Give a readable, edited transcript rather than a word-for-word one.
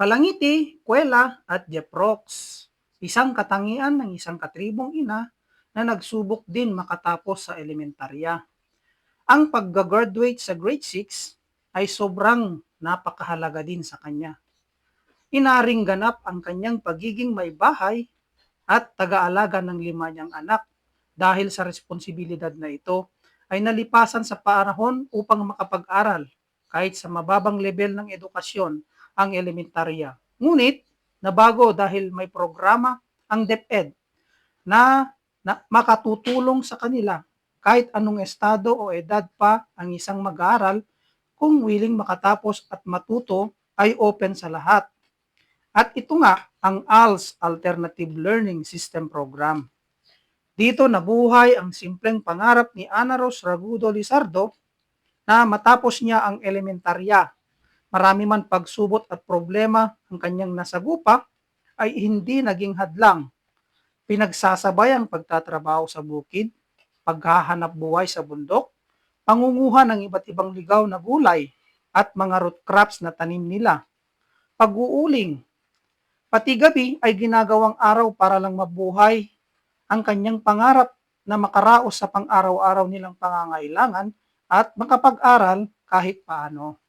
Palangiti, Kuwela at Jeprox, isang katangian ng isang katribong ina na nagsubok din makatapos sa elementarya. Ang pagga-graduate sa grade 6 ay sobrang napakahalaga din sa kanya. Inaring ganap ang kanyang pagiging may bahay at taga-alaga ng 5 niyang anak dahil sa responsibilidad na ito ay nalipasan sa panahon upang makapag-aral kahit sa mababang level ng edukasyon ang elementarya. Ngunit nabago dahil may programa ang DepEd na makatutulong sa kanila kahit anong estado o edad pa ang isang mag-aaral kung willing makatapos at matuto ay open sa lahat. At ito nga ang ALS Alternative Learning System Program. Dito nabuhay ang simpleng pangarap ni Ana Rose Ragudo Lizardo na matapos niya ang elementarya. Marami man pagsubot at problema ang kanyang nasagupa ay hindi naging hadlang. Pinagsasabay ang pagtatrabaho sa bukid, paghahanap buhay sa bundok, pangunguha ng iba't ibang ligaw na gulay at mga root crops na tanim nila, pag-uuling, pati gabi ay ginagawang araw para lang mabuhay ang kanyang pangarap na makaraos sa pang-araw-araw nilang pangangailangan at makapag-aral kahit paano.